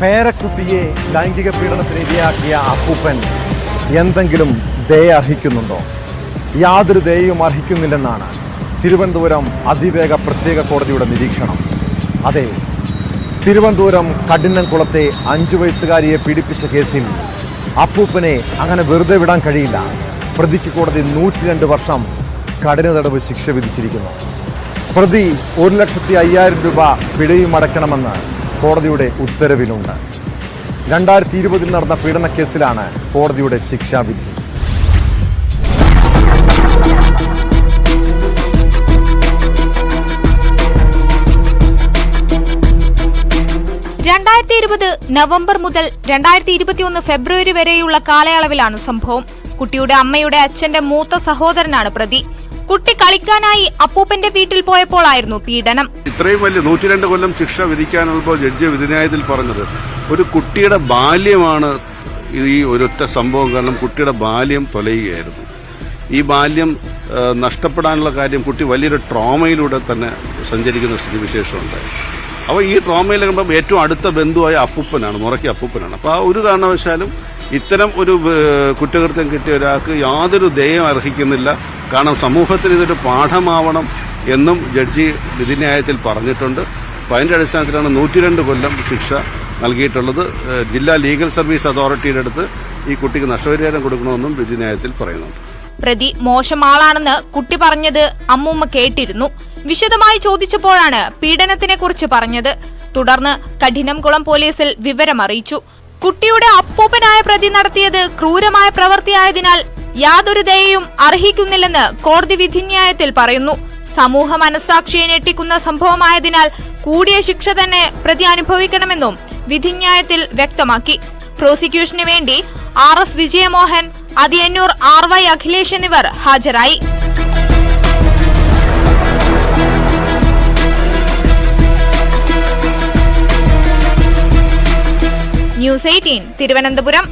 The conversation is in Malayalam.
പേരക്കുട്ടിയെ ലൈംഗിക പീഡനത്തിനിരയാക്കിയ അപ്പൂപ്പൻ എന്തെങ്കിലും ദയ അർഹിക്കുന്നുണ്ടോ? യാതൊരു ദയയും അർഹിക്കുന്നില്ലെന്നാണ് തിരുവനന്തപുരം അതിവേഗ പ്രത്യേക കോടതിയുടെ നിരീക്ഷണം. അതെ, തിരുവനന്തപുരം കഠിനംകുളത്തെ 5 വയസ്സുകാരിയെ പീഡിപ്പിച്ച കേസിൽ അപ്പൂപ്പനെ അങ്ങനെ വെറുതെ വിടാൻ കഴിയില്ല. പ്രതിക്ക് കോടതി 102 വർഷം കഠിന തടവ് ശിക്ഷ വിധിച്ചിരിക്കുന്നു. പ്രതി 1,50,000 രൂപ പിഴയും അടയ്ക്കണമെന്ന് കോടതിയുടെ ഉത്തരവിലുണ്ട്. 2020 നടന്ന പീഡനക്കേസിലാണ് കോടതിയുടെ ശിക്ഷാവിധി. നവംബർ മുതൽ 2021 ഫെബ്രുവരി വരെയുള്ള കാലയളവിലാണ് സംഭവം. കുട്ടിയുടെ അമ്മയുടെ അച്ഛന്റെ മൂത്ത സഹോദരനാണ് പ്രതി. കുട്ടി കളിക്കാനായി അപ്പൂപ്പന്റെ വീട്ടിൽ പോയപ്പോഴായിരുന്നു പീഡനം. ഇത്രയും വലിയ 102 കൊല്ലം ശിക്ഷ വിധിക്കാനുള്ളപ്പോൾ ജഡ്ജി വിധിന്യായത്തിൽ പറഞ്ഞത് ഒരു കുട്ടിയുടെ ബാല്യമാണ് ഈ ഒരൊറ്റ സംഭവം. കാരണം കുട്ടിയുടെ ബാല്യം തൊലയുകയായിരുന്നു. ഈ ബാല്യം നഷ്ടപ്പെടാനുള്ള കാര്യം കുട്ടി വലിയൊരു ട്രോമയിലൂടെ തന്നെ സഞ്ചരിക്കുന്ന സ്ഥിതിവിശേഷമുണ്ട്. അപ്പോൾ ഈ ട്രോമയിൽ കഴിയുമ്പോൾ ഏറ്റവും അടുത്ത ബന്ധുവായ അപ്പൂപ്പനാണ്, മുറയ്ക്ക് അപ്പൂപ്പനാണ്. അപ്പോൾ ആ ഒരു കാരണവശാലും ഇത്തരം ഒരു കുറ്റകൃത്യം കിട്ടിയ ഒരാൾക്ക് യാതൊരു ദയയും അർഹിക്കുന്നില്ല. കാരണം സമൂഹത്തിന് ഇതൊരു പാഠമാവണം എന്നും ജഡ്ജി വിധിന്യായത്തിൽ പറഞ്ഞിട്ടുണ്ട്. അപ്പോൾ അതിൻ്റെ അടിസ്ഥാനത്തിലാണ് 102 കൊല്ലം ശിക്ഷ നൽകിയിട്ടുള്ളത്. ജില്ലാ ലീഗൽ സർവീസ് അതോറിറ്റിയുടെ അടുത്ത് ഈ കുട്ടിക്ക് നഷ്ടപരിഹാരം കൊടുക്കണമെന്നും വിധിന്യായത്തിൽ പറയുന്നുണ്ട്. പ്രതി മോശം ആളാണെന്ന് കുട്ടി പറഞ്ഞത് അമ്മൂമ്മ കേട്ടിരുന്നു. വിശദമായി ചോദിച്ചപ്പോഴാണ് പീഡനത്തിനെ കുറിച്ച് പറഞ്ഞത്. തുടർന്ന് കഠിനംകുളം പോലീസിൽ വിവരമറിയിച്ചു. കുട്ടിയുടെ അപ്പൂപ്പനായ പ്രതി നടത്തിയത് ക്രൂരമായ പ്രവൃത്തിയായതിനാൽ യാതൊരു ദയയും അർഹിക്കുന്നില്ലെന്ന് കോടതി വിധിന്യായത്തിൽ പറയുന്നു. സമൂഹ മനസ്സാക്ഷിയെ ഞെട്ടിക്കുന്ന സംഭവമായതിനാൽ കൂടിയ ശിക്ഷ തന്നെ പ്രതി അനുഭവിക്കണമെന്നും വിധിന്യായത്തിൽ വ്യക്തമാക്കി. പ്രോസിക്യൂഷന് വേണ്ടി RS വിജയമോഹൻ, അതിയന്നൂർ RY അഖിലേഷ് എന്നിവർ ഹാജരായി. ന്യൂസ് 18 തിരുവനന്തപുരം.